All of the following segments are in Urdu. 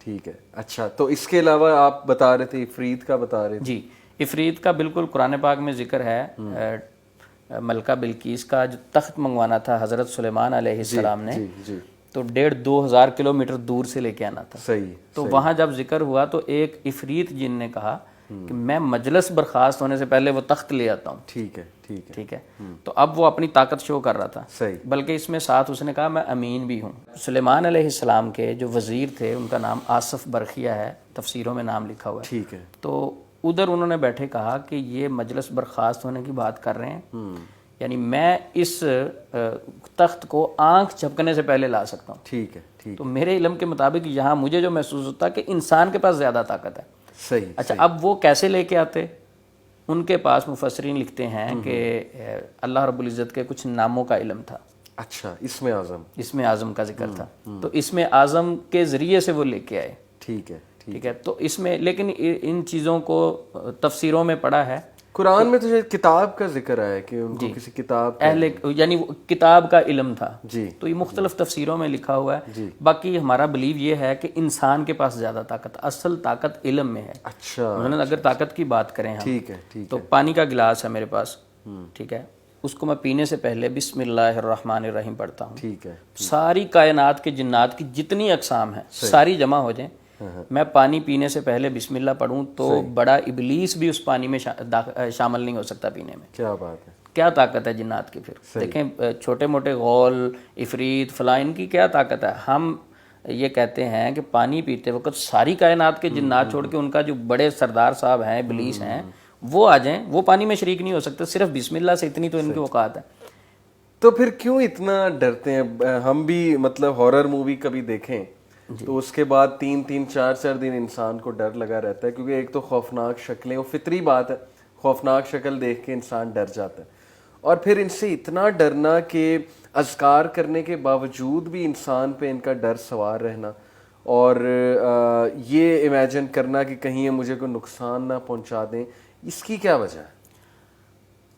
ٹھیک ہے. اچھا, تو اس کے علاوہ آپ بتا رہے تھے عفریت کا بتا رہے تھے. جی, عفریت کا بالکل قرآن پاک میں ذکر ہے. ملکہ بلقیس کا جو تخت منگوانا تھا حضرت سلیمان علیہ السلام نے, تو 1,500-2,000 کلومیٹر دور سے لے کے آنا تھا. صحیح. تو وہاں جب ذکر ہوا تو ایک عفریت جن نے کہا کہ میں مجلس برخاست ہونے سے پہلے وہ تخت لے آتا ہوں. ٹھیک ہے, ٹھیک ہے, ٹھیک ہے. تو اب وہ اپنی طاقت شو کر رہا تھا. صحیح. بلکہ اس میں ساتھ اس نے کہا میں امین بھی ہوں. سلیمان علیہ السلام کے جو وزیر تھے ان کا نام آصف برخیہ ہے, تفسیروں میں نام لکھا ہوا ہے. ٹھیک ہے. تو ادھر انہوں نے بیٹھے کہا کہ یہ مجلس برخاست ہونے کی بات کر رہے ہیں, یعنی میں اس تخت کو آنکھ جھپکنے سے پہلے لا سکتا ہوں. ٹھیک ہے, ٹھیک. تو میرے علم کے مطابق یہاں مجھے جو محسوس ہوتا ہے کہ انسان کے پاس زیادہ طاقت ہے. صحیح. اچھا, اب وہ کیسے لے کے آتے؟ ان کے پاس مفسرین لکھتے ہیں کہ اللہ رب العزت کے کچھ ناموں کا علم تھا. اچھا, اسم اعظم. اسم اعظم کا ذکر تھا, تو اسم اعظم کے ذریعے سے وہ لے کے آئے. ٹھیک ہے, ٹھیک ہے. تو اس میں لیکن ان چیزوں کو تفسیروں میں پڑھا ہے. قرآن میں تو شاید کتاب کا ذکر ہے کہ ان کو کسی کتاب یعنی کتاب کا علم تھا. جی. تو یہ مختلف تفسیروں میں لکھا ہوا ہے. باقی ہمارا بلیو یہ ہے کہ انسان کے پاس زیادہ طاقت, اصل طاقت علم میں ہے. اچھا. اگر طاقت کی بات کریں ہم, ٹھیک ہے, ٹھیک. تو پانی کا گلاس ہے میرے پاس, ٹھیک ہے, اس کو میں پینے سے پہلے بسم اللہ الرحمن الرحیم پڑھتا ہوں. ٹھیک ہے. ساری کائنات کے جنات کی جتنی اقسام ہیں ساری جمع ہو جائیں, میں پانی پینے سے پہلے بسم اللہ پڑھوں تو بڑا ابلیس بھی اس پانی میں شامل نہیں ہو سکتا پینے میں. کیا بات ہے, کیا طاقت ہے جنات کی. پھر دیکھیں چھوٹے موٹے غول, عفریت, فلاں, ان کی کیا طاقت ہے. ہم یہ کہتے ہیں کہ پانی پیتے وقت ساری کائنات کے جنات چھوڑ کے ان کا جو بڑے سردار صاحب ہیں, ابلیس ہیں, وہ آ جائیں, وہ پانی میں شریک نہیں ہو سکتے. صرف بسم اللہ سے اتنی تو ان کی اوقات ہے. تو پھر کیوں اتنا ڈرتے ہیں؟ ہم بھی مطلب ہارر مووی کبھی دیکھیں تو اس کے بعد 3-4 دن انسان کو ڈر لگا رہتا ہے, کیونکہ ایک تو خوفناک شکلیں, وہ فطری بات ہے, خوفناک شکل دیکھ کے انسان ڈر جاتا ہے, اور پھر ان سے اتنا ڈرنا کہ اذکار کرنے کے باوجود بھی انسان پہ ان کا ڈر سوار رہنا, اور یہ امیجن کرنا کہ کہیں یہ مجھے کوئی نقصان نہ پہنچا دیں. اس کی کیا وجہ ہے؟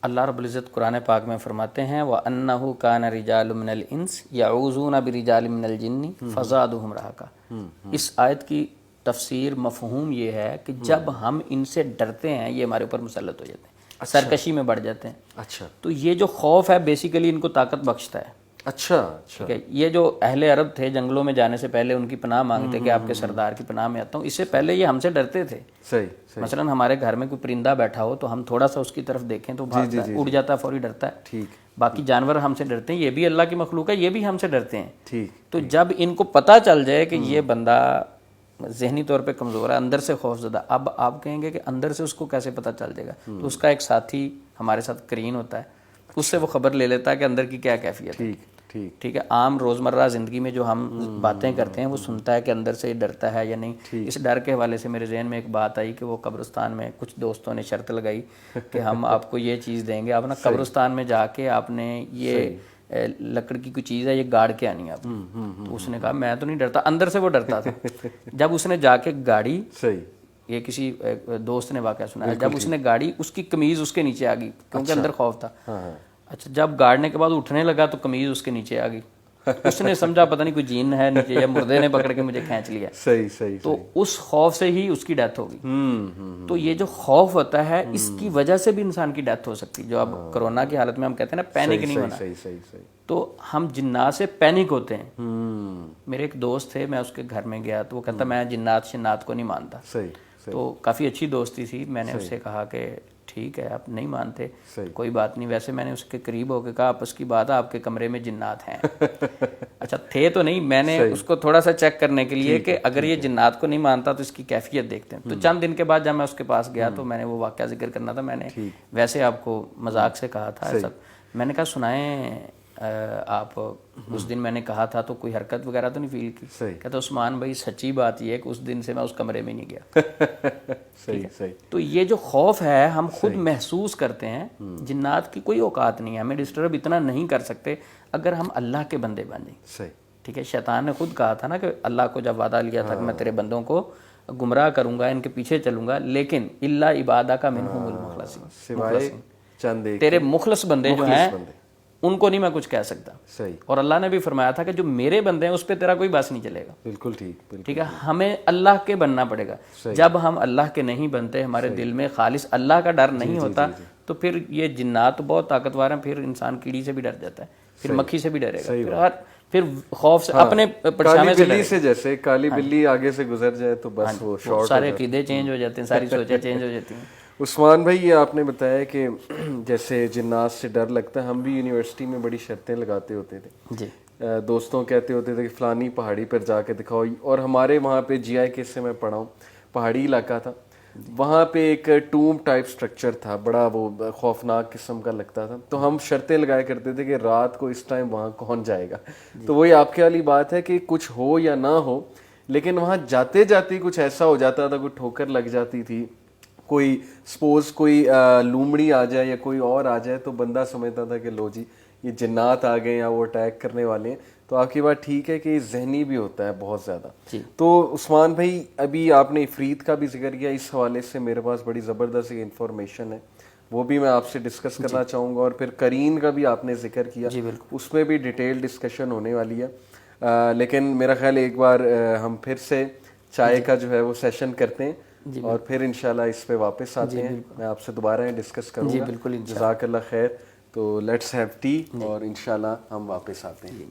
اللہ رب العزت قرآن پاک میں فرماتے ہیں وَأَنَّهُ كَانَ رِجَالٌ مِّنَ الْإِنسِ يَعُوذُونَ بِرِجَالٍ مِّنَ الْجِنِّ فَزَادُوهُمْ رَهَقًا. اس آیت کی تفسیر مفہوم یہ ہے کہ جب ہم ان سے ڈرتے ہیں یہ ہمارے اوپر مسلط ہو جاتے ہیں, سرکشی میں بڑھ جاتے ہیں. اچھا. تو یہ جو خوف ہے بیسیکلی ان کو طاقت بخشتا ہے. اچھا. ٹھیک ہے. یہ جو اہل عرب تھے جنگلوں میں جانے سے پہلے ان کی پناہ مانگتے کہ آپ کے سردار کی پناہ میں آتا ہوں, اس سے پہلے یہ ہم سے ڈرتے تھے. صحیح. مثلا ہمارے گھر میں کوئی پرندہ بیٹھا ہو تو ہم تھوڑا سا اس کی طرف دیکھیں تو بھاگتا ہے, اڑ جاتا ہے, فوری ڈرتا ہے. ٹھیک. باقی جانور ہم سے ڈرتے ہیں, یہ بھی اللہ کی مخلوق ہے, یہ بھی ہم سے ڈرتے ہیں. ٹھیک. تو جب ان کو پتہ چل جائے کہ یہ بندہ ذہنی طور پہ کمزور ہے, اندر سے خوف زدہ, اب آپ کہیں گے کہ اندر سے اس کو کیسے پتہ چل جائے گا؟ تو اس کا ایک ساتھی ہمارے ساتھ کرین ہوتا ہے, اس سے وہ خبر لے لیتا ہے کہ اندر کی کیا کیفیت ہے. ٹھیک ہے. عام روزمرہ زندگی میں جو ہم باتیں کرتے ہیں وہ سنتا ہے کہ اندر سے ڈرتا ہے یا نہیں. اس ڈر کے حوالے سے میرے ذہن میں ایک بات آئی کہ وہ قبرستان میں کچھ دوستوں نے شرط لگائی کہ ہم آپ کو یہ چیز دیں گے, آپ نا قبرستان میں جا کے آپ نے یہ لکڑ کی کوئی چیز ہے یہ گاڑ کے آنی ہے آپ. تو اس نے کہا میں تو نہیں ڈرتا, اندر سے وہ ڈرتا تھا. جب اس نے جا کے گاڑی, یہ کسی دوست نے واقعہ سنا ہے, جب اس نے گاڑی, اس کی قمیض اس کے نیچے آ گئی کیونکہ اندر خوف تھا. اچھا, جب گاڑنے کے بعد اٹھنے لگا تو قمیض اس کے نیچے آ گئی. اس نے سمجھا پتہ نہیں کوئی جین ہے نیچے یا مردے نے پکڑ کے مجھے کھینچ لیا. صحیح. تو اس خوف سے ہی اس کی ڈیتھ ہو گئی. تو یہ جو خوف ہوتا ہے اس کی وجہ سے بھی انسان کی ڈیتھ ہو سکتی ہے. جو اب کرونا کی حالت میں ہم کہتے ہیں نا پینک نہیں ہونا, تو ہم جنات سے پینک ہوتے ہیں. میرے ایک دوست تھے, میں اس کے گھر میں گیا تو وہ کہتا میں جنات شنات کو نہیں مانتا. تو کافی اچھی دوستی تھی. میں نے اس سے کہا کہ ٹھیک ہے آپ نہیں مانتے کوئی بات نہیں. ویسے میں نے اس کے قریب ہو کے کہا آپس کی بات ہے, آپ کے کمرے میں جنات ہیں. اچھا تھے تو نہیں, میں نے اس کو تھوڑا سا چیک کرنے کے لیے کہ اگر یہ جنات کو نہیں مانتا تو اس کی کیفیت دیکھتے ہیں. تو چند دن کے بعد جب میں اس کے پاس گیا تو میں نے وہ واقعہ ذکر کرنا تھا, میں نے ویسے آپ کو مذاق سے کہا تھا ایسا. میں نے کہا سنائیں آپ, اس دن میں نے کہا تھا تو کوئی حرکت وغیرہ تو نہیں فیل کی؟ کہتا عثمان بھائی سچی بات یہ ہے کہ اس دن سے میں اس کمرے میں نہیں گیا. تو یہ جو خوف ہے ہم خود محسوس کرتے ہیں, جنات کی کوئی اوقات نہیں ہے, ہمیں ڈسٹرب اتنا نہیں کر سکتے اگر ہم اللہ کے بندے بن جائیں. ٹھیک ہے. شیطان نے خود کہا تھا نا کہ اللہ کو جب وعدہ لیا تھا کہ میں تیرے بندوں کو گمراہ کروں گا, ان کے پیچھے چلوں گا, لیکن الا عبادہ کا منہم المخلصین, تیرے مخلص بندے جو ہیں ان کو نہیں میں کچھ کہہ سکتا. صحیح. اور اللہ نے بھی فرمایا تھا کہ جو میرے بندے ہیں اس پہ تیرا کوئی بس نہیں چلے گا. بالکل ٹھیک. ٹھیک ہے, ہمیں اللہ کے بننا پڑے گا. جب ہم اللہ کے نہیں بنتے, ہمارے دل میں خالص اللہ کا ڈر نہیں ہوتا, تو پھر یہ جنات تو بہت طاقتور ہیں, پھر انسان کیڑی سے بھی ڈر جاتا ہے, پھر مکھی سے بھی ڈرے گا, پھر خوف سے اپنے پرچھاوے سے بلی سے, جیسے کالی بلی آگے سے گزر جائے تو بس وہ شارٹ, سارے عقیدے چینج ہو جاتے ہیں, ساری سوچیں چینج ہو جاتی ہیں. عثمان بھائی, یہ آپ نے بتایا کہ جیسے جنات سے ڈر لگتا ہے, ہم بھی یونیورسٹی میں بڑی شرطیں لگاتے ہوتے تھے. جی. دوستوں کہتے ہوتے تھے کہ فلانی پہاڑی پر جا کے دکھاؤ, اور ہمارے وہاں پہ جی آئی کے سے میں پڑھا ہوں, پہاڑی علاقہ تھا, وہاں پہ ایک ٹوم ٹائپ سٹرکچر تھا, بڑا وہ خوفناک قسم کا لگتا تھا. تو ہم شرطیں لگایا کرتے تھے کہ رات کو اس ٹائم وہاں کون جائے گا. تو وہی آپ کے والی بات ہے کہ کچھ ہو یا نہ ہو, لیکن وہاں جاتے جاتے کچھ ایسا ہو جاتا تھا, کوئی ٹھوکر لگ جاتی تھی, کوئی سپوز کوئی لومڑی آ جائے یا کوئی اور آ جائے, تو بندہ سمجھتا تھا کہ لو جی یہ جنات آ گئے یا وہ اٹیک کرنے والے ہیں. تو آپ کی بات ٹھیک ہے کہ یہ ذہنی بھی ہوتا ہے بہت زیادہ. تو عثمان بھائی, ابھی آپ نے عفریت کا بھی ذکر کیا, اس حوالے سے میرے پاس بڑی زبردست انفارمیشن ہے, وہ بھی میں آپ سے ڈسکس کرنا چاہوں گا. اور پھر قرین کا بھی آپ نے ذکر کیا, اس میں بھی ڈیٹیل ڈسکشن ہونے والی ہے. لیکن میرا خیال ایک بار ہم پھر سے چائے کا جو ہے وہ سیشن کرتے ہیں, اور پھر انشاءاللہ اس پہ واپس آتے ہیں. میں آپ سے دوبارہ ڈسکس کروں گا. جزاک اللہ خیر. تو لیٹس ہیو ٹی, اور انشاءاللہ ہم واپس آتے ہیں.